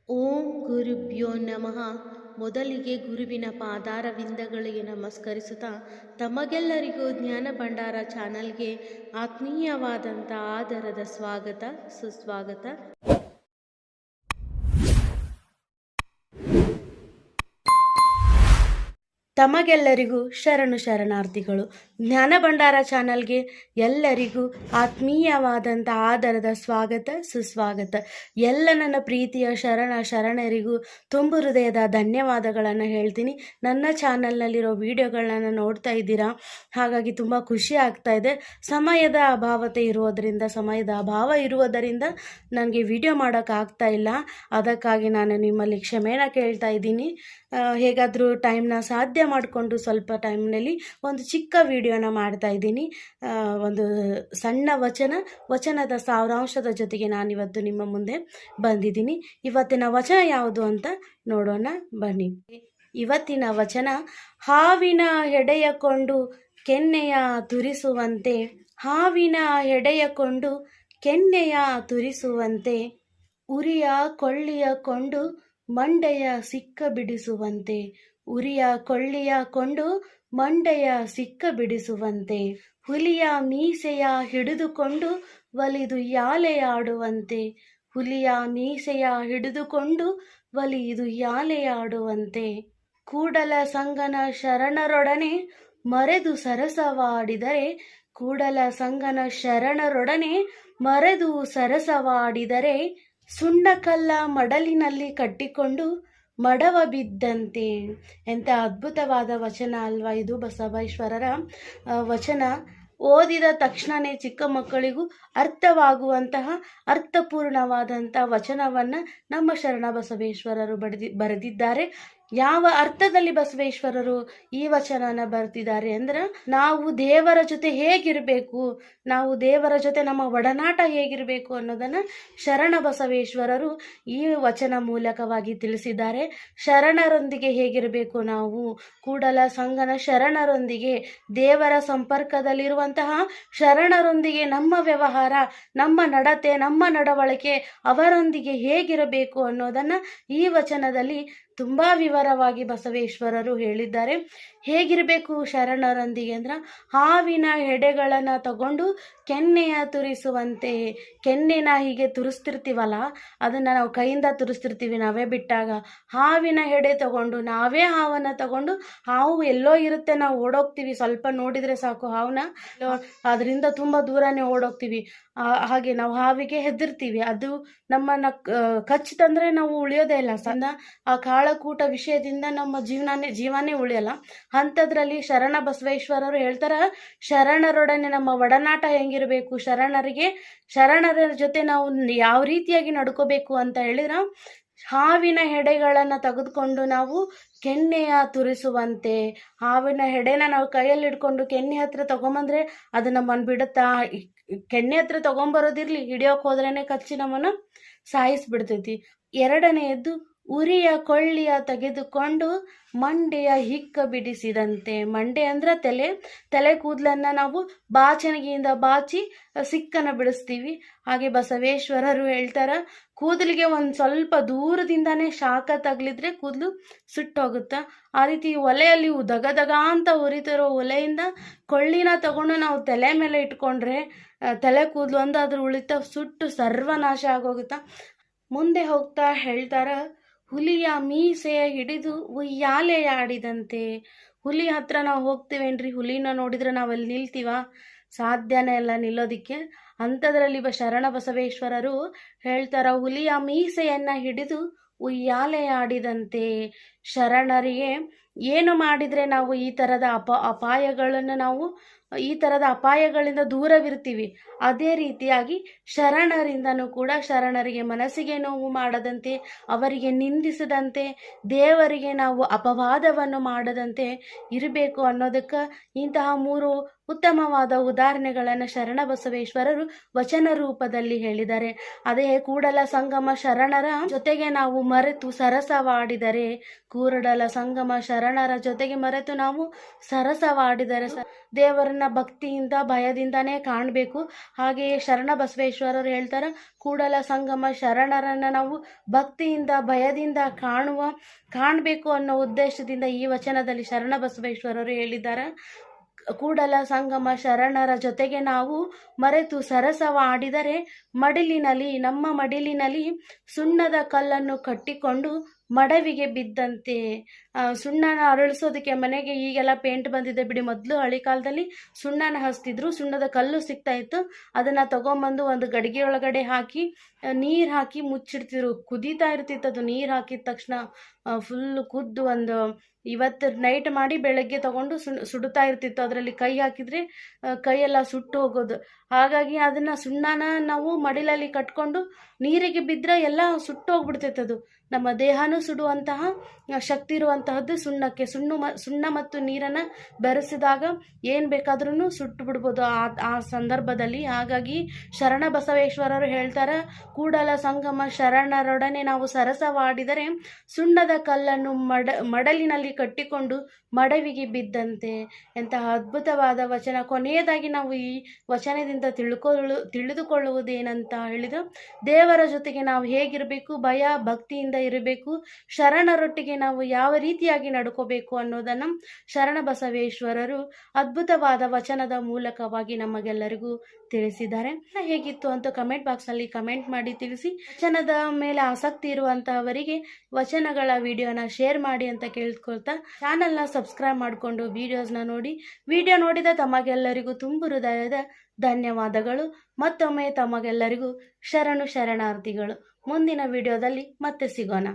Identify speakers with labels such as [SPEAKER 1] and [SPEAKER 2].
[SPEAKER 1] ಓಂ ಗುರುಭ್ಯೋ ನಮಃ. ಮೊದಲಿಗೆ ಗುರುವಿನ ಪಾದಾರವಿಂದಗಳಿಗೆ ನಮಸ್ಕರಿಸುತ್ತಾ ತಮಗೆಲ್ಲರಿಗೂ ಜ್ಞಾನ ಭಂಡಾರ ಚಾನಲ್ಗೆ ಆತ್ಮೀಯವಾದಂಥ ಆದರದ ಸ್ವಾಗತ ಸುಸ್ವಾಗತ. ತಮಗೆಲ್ಲರಿಗೂ ಶರಣಾರ್ಥಿಗಳು. ಜ್ಞಾನ ಭಂಡಾರ ಚಾನಲ್ಗೆ ಎಲ್ಲರಿಗೂ ಆತ್ಮೀಯವಾದಂಥ ಆದರದ ಸ್ವಾಗತ ಸುಸ್ವಾಗತ. ಎಲ್ಲ ನನ್ನ ಪ್ರೀತಿಯ ಶರಣರಿಗೂ ತುಂಬು ಹೃದಯದ ಧನ್ಯವಾದಗಳನ್ನು ಹೇಳ್ತೀನಿ. ನನ್ನ ಚಾನಲ್ನಲ್ಲಿರೋ ವಿಡಿಯೋಗಳನ್ನ ನೋಡ್ತಾ ಇದ್ದೀರಾ, ಹಾಗಾಗಿ ತುಂಬ ಖುಷಿ ಆಗ್ತಾ ಇದೆ. ಸಮಯದ ಅಭಾವ ಇರುವುದರಿಂದ ನನಗೆ ವಿಡಿಯೋ ಮಾಡೋಕ್ಕಾಗ್ತಾ ಇಲ್ಲ. ಅದಕ್ಕಾಗಿ ನಾನು ನಿಮ್ಮಲ್ಲಿ ಕ್ಷಮೆನ ಕೇಳ್ತಾ ಇದ್ದೀನಿ. ಹೇಗಾದರೂ ಟೈಮ್ನ ಸಾಧ್ಯ ಮಾಡಿಕೊಂಡು ಸ್ವಲ್ಪ ಟೈಮ್ನಲ್ಲಿ ಒಂದು ಚಿಕ್ಕ ವಿಡಿಯೋನ ಮಾಡ್ತಾ ಇದ್ದೀನಿ. ಒಂದು ಸಣ್ಣ ವಚನದ ಸಾರಾಂಶದ ಜೊತೆಗೆ ನಾನಿವತ್ತು ನಿಮ್ಮ ಮುಂದೆ ಬಂದಿದ್ದೀನಿ. ಇವತ್ತಿನ ವಚನ ಯಾವುದು ಅಂತ ನೋಡೋಣ ಬನ್ನಿ. ಇವತ್ತಿನ ವಚನ: ಹಾವಿನ ಹೆಡೆಯ ಕೊಂಡು ಕೆನ್ನೆಯ ತುರಿಸುವಂತೆ, ಹಾವಿನ ಹೆಡೆಯ ಕೊಂಡು ಕೆನ್ನೆಯ ತುರಿಸುವಂತೆ, ಉರಿಯ ಕೊಳ್ಳಿಯ ಕೊಂಡು ಮಂಡೆಯ ಸಿಕ್ಕ ಬಿಡಿಸುವಂತೆ, ಉರಿಯ ಕೊಳ್ಳಿಯ ಕೊಂಡು ಮಂಡೆಯ ಸಿಕ್ಕ ಬಿಡಿಸುವಂತೆ, ಹುಲಿಯ ಮೀಸೆಯ ಹಿಡಿದುಕೊಂಡು ಒಲಿದು ಯಾಲೆಯಾಡುವಂತೆ, ಹುಲಿಯ ಮೀಸೆಯ ಹಿಡಿದುಕೊಂಡು ಒಲಿದು ಯಾಲೆಯಾಡುವಂತೆ, ಕೂಡಲ ಸಂಗನ ಶರಣರೊಡನೆ ಮರೆದು ಸರಸವಾಡಿದರೆ, ಕೂಡಲ ಸಂಗನ ಶರಣರೊಡನೆ ಮರೆದು ಸರಸವಾಡಿದರೆ, ಸುಣ್ಣಕಲ್ಲ ಮಡಲಿನಲ್ಲಿ ಕಟ್ಟಿಕೊಂಡು ಮಡವ ಬಿದ್ದಂತೆ. ಎಂಥ ಅದ್ಭುತವಾದ ವಚನ ಅಲ್ವಾ ಇದು! ಬಸವೇಶ್ವರರ ವಚನ ಓದಿದ ತಕ್ಷಣವೇ ಚಿಕ್ಕ ಮಕ್ಕಳಿಗೂ ಅರ್ಥವಾಗುವಂತಹ ಅರ್ಥಪೂರ್ಣವಾದಂಥ ವಚನವನ್ನು ನಮ್ಮ ಶರಣ ಬಸವೇಶ್ವರರು ಬರೆದಿದ್ದಾರೆ. ಯಾವ ಅರ್ಥದಲ್ಲಿ ಬಸವೇಶ್ವರರು ಈ ವಚನನ ಬರ್ತಿದ್ದಾರೆ ಅಂದ್ರೆ, ನಾವು ದೇವರ ಜೊತೆ ಹೇಗಿರಬೇಕು, ನಾವು ದೇವರ ಜೊತೆ ನಮ್ಮ ಒಡನಾಟ ಹೇಗಿರಬೇಕು ಅನ್ನೋದನ್ನು ಶರಣ ಬಸವೇಶ್ವರರು ಈ ವಚನ ಮೂಲಕವಾಗಿ ತಿಳಿಸಿದ್ದಾರೆ. ಶರಣರೊಂದಿಗೆ ಹೇಗಿರಬೇಕು ನಾವು, ಕೂಡಲ ಸಂಗನ ಶರಣರೊಂದಿಗೆ, ದೇವರ ಸಂಪರ್ಕದಲ್ಲಿರುವಂತಹ ಶರಣರೊಂದಿಗೆ ನಮ್ಮ ವ್ಯವಹಾರ, ನಮ್ಮ ನಡತೆ, ನಮ್ಮ ನಡವಳಿಕೆ ಅವರೊಂದಿಗೆ ಹೇಗಿರಬೇಕು ಅನ್ನೋದನ್ನು ಈ ವಚನದಲ್ಲಿ ತುಂಬ ವಿವರವಾಗಿ ಬಸವೇಶ್ವರರು ಹೇಳಿದ್ದಾರೆ. ಹೇಗಿರಬೇಕು ಶರಣರೊಂದಿಗೆ ಅಂದ್ರೆ, ಹಾವಿನ ಹೆಡೆಗಳನ್ನು ತಗೊಂಡು ಕೆನ್ನೆಯ ತುರಿಸುವಂತೆ. ಕೆನ್ನೆನ ಹೀಗೆ ತುರಿಸ್ತಿರ್ತೀವಲ್ಲ, ಅದನ್ನು ನಾವು ಕೈಯಿಂದ ತುರಿಸ್ತಿರ್ತೀವಿ ನಾವೇ ಬಿಟ್ಟಾಗ. ಹಾವಿನ ಹೆಡೆ ತಗೊಂಡು, ನಾವೇ ಹಾವನ್ನು ತಗೊಂಡು, ಹಾವು ಎಲ್ಲೋ ಇರುತ್ತೆ, ನಾವು ಓಡೋಗ್ತೀವಿ, ಸ್ವಲ್ಪ ನೋಡಿದರೆ ಸಾಕು ಹಾವನ್ನ, ಅದರಿಂದ ತುಂಬ ದೂರನೇ ಓಡೋಗ್ತೀವಿ. ಹಾಗೆ ನಾವು ಹಾವಿಗೆ ಹೆದರ್ತೀವಿ, ಅದು ನಮ್ಮನ್ನು ಕಚ್ಚಿತಂದ್ರೆ ನಾವು ಉಳಿಯೋದೇ ಇಲ್ಲ. ಆ ಕಾಳಕೂಟ ವಿಷಯದಿಂದ ನಮ್ಮ ಜೀವನೇ ಉಳಿಯಲ್ಲ. ಅಂಥದ್ರಲ್ಲಿ ಶರಣ ಬಸವೇಶ್ವರರು ಹೇಳ್ತಾರೆ, ಶರಣರೊಡನೆ ನಮ್ಮ ಒಡನಾಟ ಹೆಂಗಿರಬೇಕು, ಶರಣರ ಜೊತೆ ನಾವು ಯಾವ ರೀತಿಯಾಗಿ ನಡ್ಕೋಬೇಕು ಅಂತ ಹೇಳಿದ್ರೆ, ಹಾವಿನ ಹೆಡೆಗಳನ್ನು ತೆಗೆದುಕೊಂಡು ನಾವು ಕೆನ್ನೆಯ ತುರಿಸುವಂತೆ. ಹಾವಿನ ಹೆಡೆನ ನಾವು ಕೈಯಲ್ಲಿ ಹಿಡ್ಕೊಂಡು ಕೆನ್ನೆ ಹತ್ರ ತಗೊಂಬಂದ್ರೆ ಅದು ನಮ್ಮನ್ನು ಬಿಡುತ್ತಾ? ಕೆನ್ನೆ ಹತ್ರ ತಗೊಂಬರೋದಿರ್ಲಿ, ಹಿಡಿಯೋಕೆ ಹೋದ್ರೇನೆ ಕಚ್ಚಿ ನಮ್ಮನ್ನು ಸಾಯಿಸ್ಬಿಡ್ತೈತಿ. ಎರಡನೆಯದ್ದು, ಉರಿಯ ಕೊಳ್ಳಿಯ ತೆಗೆದುಕೊಂಡು ಮಂಡೆಯ ಹಿಕ್ಕ ಬಿಡಿಸಿದಂತೆ. ಮಂಡೆ ಅಂದ್ರೆ ತಲೆ ಕೂದಲನ್ನು ನಾವು ಬಾಚಣಿಗೆಯಿಂದ ಬಾಚಿ ಸಿಕ್ಕನ್ನು ಬಿಡಿಸ್ತೀವಿ. ಹಾಗೆ ಬಸವೇಶ್ವರರು ಹೇಳ್ತಾರೆ, ಕೂದಲಿಗೆ ಒಂದು ಸ್ವಲ್ಪ ದೂರದಿಂದಾನೇ ಶಾಖ ತಗಲಿದ್ರೆ ಕೂದಲು ಸುಟ್ಟೋಗುತ್ತಾ. ಆ ರೀತಿ ಒಲೆಯಲ್ಲಿ ದಗ ಅಂತ ಉರಿತಿರೋ ಒಲೆಯಿಂದ ಕೊಳ್ಳಿನ ತಗೊಂಡು ನಾವು ತಲೆ ಮೇಲೆ ಇಟ್ಕೊಂಡ್ರೆ ತಲೆ ಕೂದಲು ಒಂದಾದ್ರೂ ಉಳಿತಾ ಸುಟ್ಟು ಸರ್ವನಾಶ ಆಗೋಗುತ್ತಾ. ಮುಂದೆ ಹೋಗ್ತಾ ಹೇಳ್ತಾರ, ಹುಲಿಯ ಮೀಸೆಯ ಹಿಡಿದು ಉಯ್ಯಾಲೆಯಾಡಿದಂತೆ. ಹುಲಿ ಹತ್ರ ನಾವು ಹೋಗ್ತೀವೇನ್ರಿ, ಹುಲಿನ ನೋಡಿದ್ರೆ ನಾವಲ್ಲಿ ನಿಲ್ತೀವ? ಸಾಧ್ಯನೇ ಇಲ್ಲ ನಿಲ್ಲೋದಿಕ್ಕೆ. ಅಂಥದ್ರಲ್ಲಿ ಶರಣ ಬಸವೇಶ್ವರರು ಹೇಳ್ತಾರ, ಹುಲಿಯ ಮೀಸೆಯನ್ನು ಹಿಡಿದು ಉಯ್ಯಾಲೆಯಾಡಿದಂತೆ. ಶರಣರಿಗೆ ಏನು ಮಾಡಿದರೆ ನಾವು ಈ ಥರದ ಅಪಾಯಗಳಿಂದ ದೂರವಿರ್ತೀವಿ, ಅದೇ ರೀತಿಯಾಗಿ ಶರಣರಿಂದನೂ ಕೂಡ ಶರಣರಿಗೆ ಮನಸ್ಸಿಗೆ ನೋವು ಮಾಡದಂತೆ, ಅವರಿಗೆ ನಿಂದಿಸದಂತೆ, ದೇವರಿಗೆ ನಾವು ಅಪವಾದವನ್ನು ಮಾಡದಂತೆ ಇರಬೇಕು ಅನ್ನೋದಕ್ಕೆ ಇಂತಹ 3 ಉತ್ತಮವಾದ ಉದಾಹರಣೆಗಳನ್ನು ಶರಣ ಬಸವೇಶ್ವರರು ವಚನ ರೂಪದಲ್ಲಿ ಹೇಳಿದ್ದಾರೆ. ಅದೇ ಕೂಡಲ ಸಂಗಮ ಶರಣರ ಜೊತೆಗೆ ನಾವು ಮರೆತು ಸರಸವಾಡಿದರೆ, ಕೂಡಲ ಸಂಗಮ ಶರಣರ ಜೊತೆಗೆ ಮರೆತು ನಾವು ಸರಸವಾಡಿದರೆ ದೇವರನ್ನ ಭಕ್ತಿಯಿಂದ ಭಯದಿಂದನೇ ಕಾಣಬೇಕು. ಹಾಗೆಯೇ ಶರಣ ಬಸವೇಶ್ವರರು ಹೇಳ್ತಾರೆ, ಕೂಡಲ ಸಂಗಮ ಶರಣರನ್ನು ನಾವು ಭಕ್ತಿಯಿಂದ ಭಯದಿಂದ ಕಾಣಬೇಕು ಅನ್ನೋ ಉದ್ದೇಶದಿಂದ ಈ ವಚನದಲ್ಲಿ ಶರಣ ಬಸವೇಶ್ವರರು ಹೇಳಿದ್ದಾರೆ. ಕೂಡಲ ಸಂಗಮ ಶರಣರ ಜೊತೆಗೆ ನಾವು ಮರೆತು ಸರಸವಾಡಿದರೆ ನಮ್ಮ ಮಡಿಲಿನಲ್ಲಿ ಸುಣ್ಣದ ಕಲ್ಲನ್ನು ಕಟ್ಟಿಕೊಂಡು ಮಡವಿಗೆ ಬಿದ್ದಂತೆ. ಸುಣ್ಣನ ಅರಳಿಸೋದಕ್ಕೆ ಮನೆಗೆ ಈಗೆಲ್ಲ ಪೇಂಟ್ ಬಂದಿದೆ ಬಿಡಿ, ಮೊದಲು ಹಳಿ ಕಾಲದಲ್ಲಿ ಸುಣ್ಣನ ಹಚ್ತಿದ್ರು, ಸುಣ್ಣದ ಕಲ್ಲು ಸಿಗ್ತಾ ಇತ್ತು, ಅದನ್ನು ತಗೊಂಬಂದು ಒಂದು ಗಡಿಗೆ ಒಳಗಡೆ ಹಾಕಿ ನೀರು ಹಾಕಿ ಮುಚ್ಚಿಡ್ತಿದ್ರು. ಕುದೀತಾ ಇರ್ತಿತ್ತು ಅದು. ನೀರು ಹಾಕಿದ ತಕ್ಷಣ ಫುಲ್ಲು ಕುದ್ದು ಒಂದು ಇವತ್ತು ನೈಟ್ ಮಾಡಿ ಬೆಳಗ್ಗೆ ತಗೊಂಡು ಸುಡುತ್ತಾ ಇರ್ತಿತ್ತು. ಅದರಲ್ಲಿ ಕೈ ಹಾಕಿದರೆ ಕೈಯೆಲ್ಲ ಸುಟ್ಟು ಹೋಗೋದು. ಹಾಗಾಗಿ ಅದನ್ನು ಸುಣ್ಣನ ನಾವು ಮಡಿಲಲ್ಲಿ ಕಟ್ಕೊಂಡು ನೀರಿಗೆ ಬಿದ್ದರೆ ಎಲ್ಲ ಸುಟ್ಟು ಹೋಗ್ಬಿಡ್ತೈತೆ. ಅದು ನಮ್ಮ ದೇಹನೂ ಸುಡುವಂತಹ ಶಕ್ತಿ ಇರುವಂತಹದ್ದು ಸುಣ್ಣಕ್ಕೆ. ಸುಣ್ಣ ಮತ್ತು ನೀರನ್ನು ಬೆರೆಸಿದಾಗ ಏನು ಬೇಕಾದ್ರೂ ಸುಟ್ಟು ಬಿಡ್ಬೋದು ಆ ಸಂದರ್ಭದಲ್ಲಿ. ಹಾಗಾಗಿ ಶರಣ ಬಸವೇಶ್ವರರು ಹೇಳ್ತಾರೆ, ಕೂಡಲ ಸಂಗಮ ಶರಣರೊಡನೆ ನಾವು ಸರಸವಾಡಿದರೆ ಸುಣ್ಣದ ಕಲ್ಲನ್ನು ಮಡಲಿನಲ್ಲಿ ಕಟ್ಟಿಕೊಂಡು ಮಡವಿಗೆ ಬಿದ್ದಂತೆ. ಎಂತಹ ಅದ್ಭುತವಾದ ವಚನ. ಕೊನೆಯದಾಗಿ ನಾವು ಈ ವಚನದಿಂದ ತಿಳಿದುಕೊಳ್ಳುವುದೇನಂತ ಹೇಳಿದ್ರೆ, ದೇವರ ಜೊತೆಗೆ ನಾವು ಹೇಗಿರಬೇಕು, ಭಯ ಭಕ್ತಿಯಿಂದ ಇರಬೇಕು, ಶರಣರೊಟ್ಟಿಗೆ ನಾವು ಯಾವ ರೀತಿಯಾಗಿ ನಡ್ಕೋಬೇಕು ಅನ್ನೋದನ್ನು ಶರಣ ಬಸವೇಶ್ವರರು ಅದ್ಭುತವಾದ ವಚನದ ಮೂಲಕವಾಗಿ ನಮಗೆಲ್ಲರಿಗೂ ತಿಳಿಸಿದ್ದಾರೆ. ಹೇಗಿತ್ತು ಅಂತ ಕಮೆಂಟ್ ಬಾಕ್ಸ್ನಲ್ಲಿ ಕಮೆಂಟ್ ಮಾಡಿ ತಿಳಿಸಿ. ವಚನದ ಮೇಲೆ ಆಸಕ್ತಿ ಇರುವಂತಹವರಿಗೆ ವಚನಗಳ ವಿಡಿಯೋನ ಶೇರ್ ಮಾಡಿ ಅಂತ ಕೇಳ್ಕೊಳ್ತಾ, ಚಾನಲ್ನ ಸಬ್ಸ್ಕ್ರೈಬ್ ಮಾಡಿಕೊಂಡು ವಿಡಿಯೋಸ್ನ ನೋಡಿ. ವಿಡಿಯೋ ನೋಡಿದ ತಮಗೆಲ್ಲರಿಗೂ ತುಂಬು ಹೃದಯದ ಧನ್ಯವಾದಗಳು. ಮತ್ತೊಮ್ಮೆ ತಮಗೆಲ್ಲರಿಗೂ ಶರಣಾರ್ಥಿಗಳು. ಮುಂದಿನ ವಿಡಿಯೋದಲ್ಲಿ ಮತ್ತೆ ಸಿಗೋಣ.